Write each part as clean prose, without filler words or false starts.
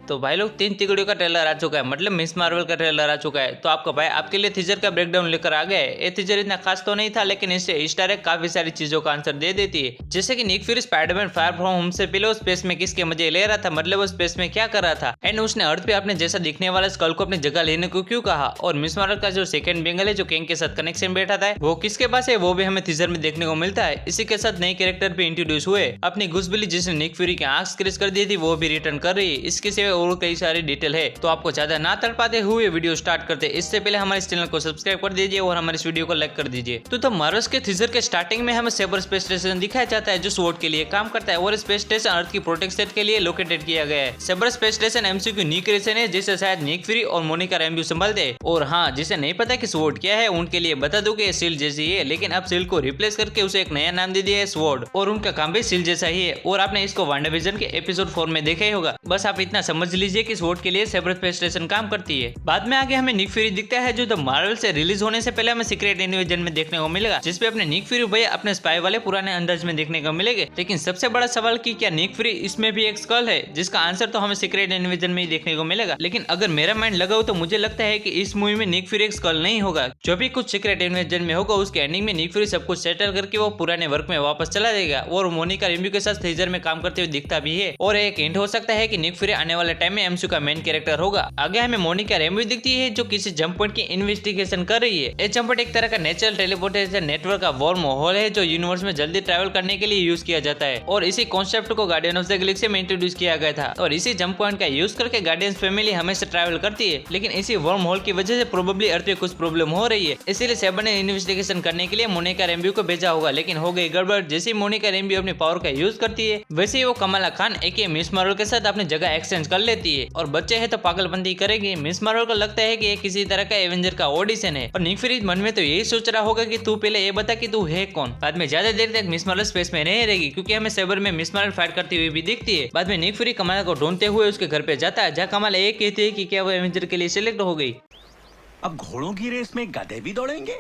तो भाई लोग 3 तिगड़ियों का ट्रेलर आ चुका है, मतलब मिस मार्वल का ट्रेलर आ चुका है। तो आपका भाई आपके लिए टीजर का ब्रेकडाउन लेकर आ गया है। ये टीजर इतना खास तो नहीं था, लेकिन इससे ईस्टर एग काफी सारी चीजों का आंसर दे देती है। जैसे कि Nick Fury Spiderman far from home से पहले स्पेस में किसके मजे ले रहा था, मतलब वो स्पेस में क्या कर रहा था, एंड उसने अर्थ पे अपने जैसा दिखने वाला स्कल को अपनी जगह लेने को क्यों कहा, और मिस मार्वल का जो सेकंड बेंगल है जो कैंग के साथ कनेक्शन बैठा था वो किसके पास है, वो भी हमें टीजर में देखने को मिलता है। इसी के साथ नए कैरेक्टर भी इंट्रोड्यूस हुए। अपनी घुसबिली जिसने निक फ्यूरी की आंख स्क्रैच कर दी थी वो भी रिटर्न कर रही है। इसके सिवा और कई सारी डिटेल है। तो आपको ज्यादा ना तड़पाते हुए वीडियो स्टार्ट करते इससे पहले हमारे इस चैनल को सब्सक्राइब कर दीजिए और हमारे इस वीडियो को लाइक कर दीजिए। तो मार्वल्स के टीजर के स्टार्टिंग में हमें सेबर स्पेस स्टेशन दिखाया जाता है जो स्वॉर्ड के लिए काम करता है, और स्पेस स्टेशन अर्थ की प्रोटेक्शन के लिए लोकेटेड किया गया है। सेबर स्पेस स्टेशन एमसीयू की न्यू क्रिएशन है जिसे शायद निक फ्यूरी और मोनिका रैम्बो संभालते हैं। और हाँ, जिसे नहीं पता कि स्वॉर्ड क्या है उनके लिए बता दूं कि ये शील्ड जैसी है, लेकिन अब शील्ड को रिप्लेस करके उसे एक नया नाम दे दिया है स्वॉर्ड, और उनका काम भी शील्ड जैसा ही है। और आपने इसको वांडाविजन के एपिसोड 4 में देखा ही होगा। बस आप इतना समझ लीजिए कि स्वॉर्ड के लिए सेबर स्पेस स्टेशन काम करती है। बाद में आगे हमें निक फ्यूरी दिखता है जो द मार्वल से रिलीज होने से पहले हमें सीक्रेट इन्वेजन में देखने को मिलेगा, जिसपे अपने निक फ्यूरी भैया अपने स्पाई वाले पुराने अंदाज में देखने को मिलेंगे। लेकिन सबसे बड़ा सवाल कि क्या निक फ्यूरी इसमें भी एक स्कल है, जिसका आंसर तो हमें सीक्रेट इन्वेजन में ही देखने को मिलेगा। लेकिन अगर मेरा माइंड लगाओ तो मुझे लगता है कि इस मूवी में निक फ्यूरी एक स्कल नहीं होगा। जो भी कुछ सीक्रेट इन्वेजन में होगा उसके एंडिंग में निक फ्यूरी सब कुछ सेटल करके वो पुराने वर्क में वापस चला जाएगा, और मोनिका रैम्बो के साथ टीजर में काम करते हुए दिखता भी है। और एक हिंट हो सकता है कि निक फ्यूरी आने वाले टाइम में एमसीयू का मेन कैरेक्टर होगा। आगे हमें मोनिका रैम्बो दिखती है जो किसी जंप पॉइंट की इन्वेस्टिगेशन कर रही है। ये जंप पॉइंट एक तरह का नेचुरल टेलीपोर्टेशन नेटवर्क का वर्म होल है जो यूनिवर्स में जल्दी ट्रैवल करने के लिए यूज किया जाता है, और इसी कॉन्सेप्ट को गार्डियन ऑफ द गैलेक्सी में इंट्रोड्यूस किया गया था। और इसी जंप पॉइंट का यूज करके गार्डियंस फैमिली हमेशा ट्रैवल करती है, लेकिन इसी वर्म होल की वजह से प्रोबेबली अर्थ पे कुछ प्रॉब्लम हो रही है। इसीलिए सेबर ने इन्वेस्टिगेशन करने के लिए मोनिका रैम्बो को भेजा होगा, लेकिन हो गई गड़बड़। जैसे मोनिका रैम्बो अपनी पावर का यूज करती है वैसे ही वो कमला खान एके मिस मार्वल के साथ अपनी जगह एक्सचेंज कर लेती है, और बच्चे है तो पागलपंती करेगी। मिस मार्वल को लगता है कि ये किसी तरह का एवेंजर का ऑडिशन है, और निक फ्यूरी मन में तो यही सोच रहा होगा कि तू पहले ये बता कि तू है कौन। बाद में ज्यादा देर तक मिस मार्वल स्पेस में नहीं रहेगी, क्योंकि हमें सेबर में मिस मार्वल फाइट करती हुई भी दिखती है। बाद में निक फ्यूरी कमला को ढूंढते हुए उसके घर पे जाता है, जहाँ कमला ये कहती है कि क्या वो एवेंजर के लिए सिलेक्ट हो गई। अब घोड़ों की रेस में गधे भी दौड़ेंगे।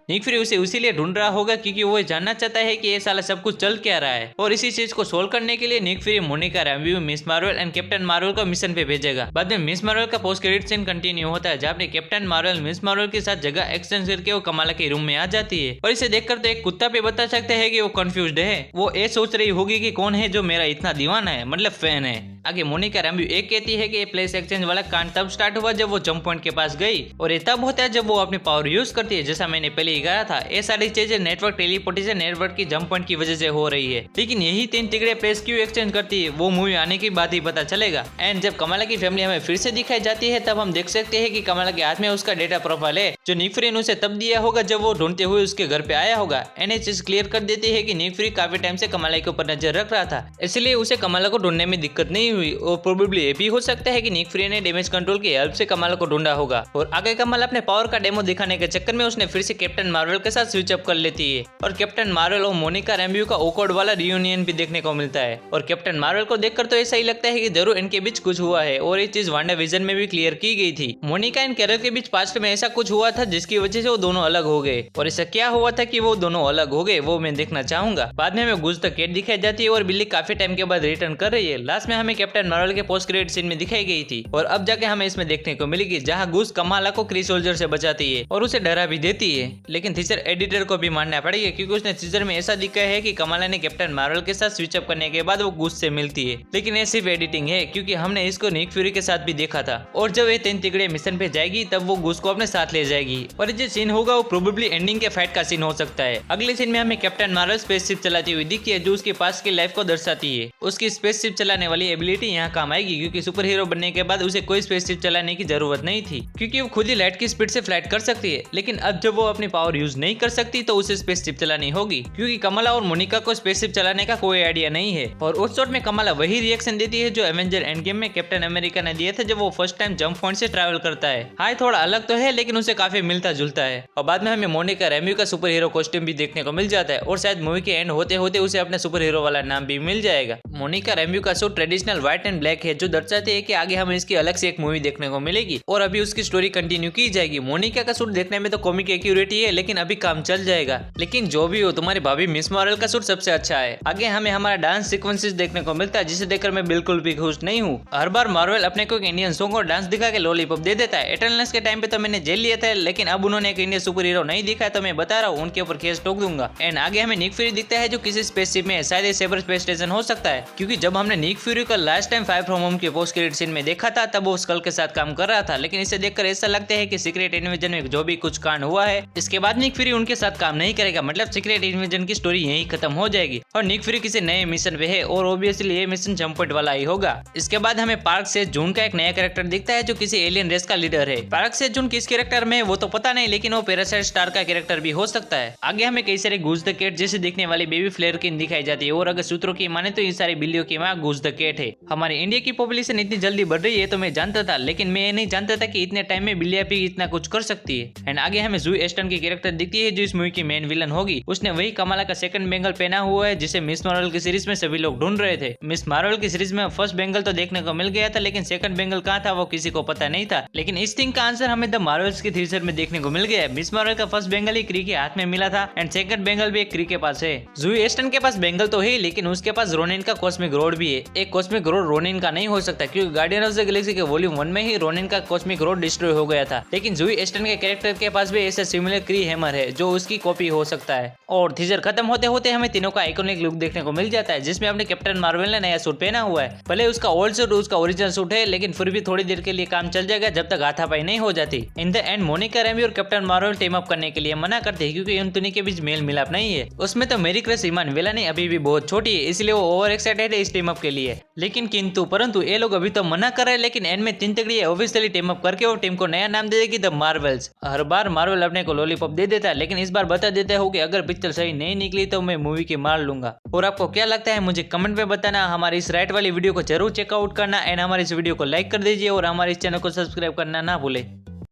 निक फ्यूरी उसे इसीलिए ढूंढ रहा होगा क्योंकि वो जानना चाहता है कि ये साला सब कुछ चल क्या रहा है, और इसी चीज को सोल्व करने के लिए Nick Fury Monica Rambeau, Ms Marvel and Captain Marvel को मिशन पे भेजेगा। बाद में मिस मार्वल का पोस्ट क्रेडिट सीन कंटिन्यू होता है, जहाँ पे कैप्टन मार्वल मिस मार्वल के साथ जगह एक्सचेंज करके वो कमला के रूम में आ जाती है। और इसे देखकर तो एक कुत्ता भी बता सकते हैं कि वो कंफ्यूज्ड है। वो ये सोच रही होगी कि कौन है जो मेरा इतना दीवाना है, मतलब फैन है। आगे मोनिका रैम्बो एक कहती है कि ये प्लेस एक्सचेंज वाला कांड तब स्टार्ट हुआ जब वो जंप पॉइंट के पास गई, और ये तब होता है जब वो अपनी पावर यूज करती है। जैसा मैंने पहले ही कहा था, ये सारी चीजें नेटवर्क टेलीपोर्टेशन नेटवर्क की जंप पॉइंट की वजह से हो रही है। लेकिन यही 3 तिगड़े प्लेस क्यों एक्सचेंज करती है वो मूवी आने की बात ही पता चलेगा। एंड जब कमला की फैमिली हमें फिर से दिखाई जाती है तब हम देख सकते हैं कि कमला के हाथ में उसका डेटा प्रोफाइल है जो निक फ्यूरी ने उसे तब दिया होगा जब वो ढूंढते हुए उसके घर पे आया होगा। एंड ये चीज क्लियर कर देती है कि निक फ्यूरी काफी टाइम से कमला के ऊपर नजर रख रहा था, इसलिए उसे कमला को ढूंढने में दिक्कत नहीं हुई। और प्रोबेबली ये भी हो सकता है कि निक फ्यूरी ने डैमेज कंट्रोल की हेल्प से कमला को ढूंढा होगा, और आगे कमला अपने पावर का डेमो दिखाने के चक्कर में उसने फिर से कैप्टन मार्वल के साथ स्विच अप कर लेती है, और कैप्टन मार्वल और मोनिका रैम्बो का ऑकवर्ड वाला रियूनियन भी देखने को मिलता है। और कैप्टन मार्वल को देखकर तो ऐसा ही लगता है कि जरूर इनके बीच कुछ हुआ है, और ये चीज वांडाविजन में भी क्लियर की गई थी। मोनिका एंड कैरल के बीच पास्ट में ऐसा कुछ हुआ था जिसकी वजह से वो दोनों अलग हो गए, और ऐसा क्या हुआ था कि वो दोनों अलग हो गए वो मैं देखना चाहूंगा। बाद में हमें गुज द कैट दिखाई जाती है और बिल्ली काफी टाइम के बाद रिटर्न कर रही है। लास्ट में हमें कैप्टन मार्वल के पोस्ट क्रेडिट सीन में दिखाई गई थी, और अब जाके हमें इसमें देखने को मिलेगी जहाँ गुज कमला को क्री सोल्जर से बचाती है और उसे डरा भी देती है। लेकिन टीजर एडिटर को भी मानना पड़ेगा क्योंकि उसने टीजर में ऐसा दिखाया है कि कमला ने कैप्टन मार्वल के साथ स्विच अप करने के बाद वो गुज से मिलती है, लेकिन ये सिर्फ एडिटिंग है क्योंकि हमने इसको निक फ्यूरी के साथ भी देखा था। और जब ये 3 तिगड़े मिशन पे जाएगी तब वो गुज को अपने साथ ले जाएगी, और जो सीन होगा वो प्रोबेबली एंडिंग के फाइट का सीन हो सकता है। अगले सीन में हमें कैप्टन मार्वल स्पेसशिप चलाती हुई दिखती है जो उसके पास की लाइफ को दर्शाती है। उसकी स्पेसशिप चलाने वाली एबिलिटी यहाँ काम आएगी क्योंकि सुपर हीरो बनने के बाद उसे कोई स्पेसशिप चलाने की जरूरत नहीं थी, क्योंकि वो खुद ही लाइट की स्पीड से फ्लाइट कर सकती है। लेकिन अब जब वो अपनी पावर यूज नहीं कर सकती तो उसे स्पेसशिप चलानी होगी, क्योंकि कमला और मोनिका को स्पेसशिप चलाने का कोई आइडिया नहीं है। और उस शॉट में कमला वही रिएक्शन देती है जो एवेंजर एंड गेम में कैप्टन अमेरिका ने दिया था जब वो फर्स्ट टाइम जंप पॉइंट से ट्रैवल करता है। हाँ, थोड़ा अलग तो है लेकिन उसे काफी मिलता जुलता है। और बाद में हमें मोनिका रैम्बो का सुपर हीरो कॉस्ट्यूम भी देखने को मिल जाता है, और शायद मूवी के एंड होते होते उसे अपने सुपर हीरो वाला नाम भी मिल जाएगा। मोनिका रैम्बो का suit traditional original white and black है, जो दर्शाते है कि आगे हमें इसकी अलग से एक मूवी देखने को मिलेगी और अभी उसकी स्टोरी कंटिन्यू की जाएगी। मोनिका का सूट देखने में तो कॉमिक एक्यूरेट ही है, लेकिन अभी काम चल जाएगा। लेकिन जो भी हो, तुम्हारी भाभी मिस मार्वल का सूट सबसे अच्छा है। आगे हमें हमारा डांस सीक्वेंसेस देखने को मिलता है, जिसे देखकर मैं बिल्कुल भी खुश नहीं हूँ। हर बार मार्वल अपने को एक इंडियन सॉन्ग और डांस दिखा के लॉलीपॉप दे देता है। इटर्नल्स के टाइम पे तो मैंने जेल लिया था, लेकिन अब उन्होंने एक इंडियन सुपर हीरो नहीं दिखा, तो मैं बता रहा हूँ उनके ऊपर केस ठोक दूंगा। एंड आगे हमें निक फ्यूरी दिखता है, जो किसी स्पेसशिप में शायद सेबर स्पेस स्टेशन हो सकता है, क्योंकि जब हमने निक फ्यूरी को last time far from home के पोस्ट क्रेडिट सीन में देखा था, तब वो स्कल के साथ काम कर रहा था। लेकिन इसे देखकर ऐसा लगता है कि सीक्रेट इन्वेजन में जो भी कुछ कांड हुआ है, इसके बाद निक फ्यूरी उनके साथ काम नहीं करेगा। मतलब सीक्रेट इन्वेजन की स्टोरी यहीं खत्म हो जाएगी और निक फ्यूरी किसी नए मिशन पे है और ऑब्वियसली ये मिशन जंप पॉइंट वाला ही होगा। इसके बाद हमें पार्क से जून का एक नया कैरेक्टर दिखता है, जो किसी एलियन रेस का लीडर है। पार्क से जून किस कैरेक्टर में वो तो पता नहीं, लेकिन वो पैरासाइट स्टार का कैरेक्टर भी हो सकता है। आगे हमें कई सारे गूज द कैट जैसे दिखने वाली बेबी फ्लेयर किन दिखाई जाती है, और अगर सूत्रों की माने तो ये सारी बिल्लियों की मां गूज द कैट है। हमारी इंडिया की पॉपुलेशन इतनी जल्दी बढ़ रही है तो मैं जानता था, लेकिन मैं ये नहीं जानता था कि इतने टाइम में बिल्लियां भी इतना कुछ कर सकती है। एंड आगे हमें ज़ूई एस्टन की कैरेक्टर दिखती है, जो इस मूवी की मेन विलन होगी। उसने वही कमाला का सेकंड बेंगल पहना हुआ है, जिसे मिस मार्वल की सीरीज में सभी लोग ढूंढ रहे थे। मिस मार्वल की सीरीज में फर्स्ट बेंगल तो देखने को मिल गया था, लेकिन सेकंड बेंगल कहाँ था वो किसी को पता नहीं था। लेकिन इस थिंग का आंसर हमें द मार्वल्स के थीसर में देखने को मिल गया। मिस मार्वल का फर्स्ट बेंगल ही क्री के हाथ में मिला था, एंड सेकंड बेंगल भी एक क्री के पास है। ज़ूई एस्टन के पास बेंगल तो है, लेकिन उसके पास रोनिन का कॉस्मिक रोड भी है। एक कॉस्मिक रोड रोनिन का नहीं हो सकता, क्योंकि गार्डियन ऑफ द गैलेक्सी के वॉल्यूम 1 में ही रोनिन का कॉस्मिक रोड डिस्ट्रॉय हो गया था। लेकिन ज़ूई एस्टन के कैरेक्टर के पास भी ऐसा सिमिलर क्री हैमर है, जो उसकी कॉपी हो सकता है। और थीजर खत्म होते होते हमें तीनों का आइकॉनिक लुक देखने को मिल जाता है, जिसमें अपने कैप्टन मार्वल ने नया सूट पहना हुआ है। भले उसका ओल्ड सूट उसका ओरिजिनल सूट है, लेकिन फिर भी थोड़ी देर के लिए काम चल जाएगा, जब तक हाथापाई नहीं हो जाती। In the end Monica Rambeau और कैप्टन मार्वल टीम अप करने के लिए मना करते हैं, क्योंकि उन दोनों के बीच मेल मिलाप नहीं है। उसमें तो मेरी क्रश ईमान वेलानी अभी भी बहुत छोटी है, इसलिए वो ओवर एक्साइटेड है इस टीम अप के लिए। लेकिन किंतु परंतु ये लोग अभी तो मना कर रहे हैं, लेकिन एंड में तीन तगड़ी ऑफिशियली टीम अप करके वो टीम को नया नाम दे देगी the Marvels. Her bar Marvel अपने को लॉलीपॉप दे देता है, लेकिन इस बार बता देता है कि अगर पिक्चर सही नहीं निकली तो मैं मूवी की मार लूंगा। और आपको क्या लगता है मुझे कमेंट में बताना। हमारी इस राइट वाली वीडियो को जरूर चेकआउट करना, एंड हमारी इस वीडियो को लाइक कर दीजिए और हमारे इस चैनल को सब्सक्राइब करना ना भूले।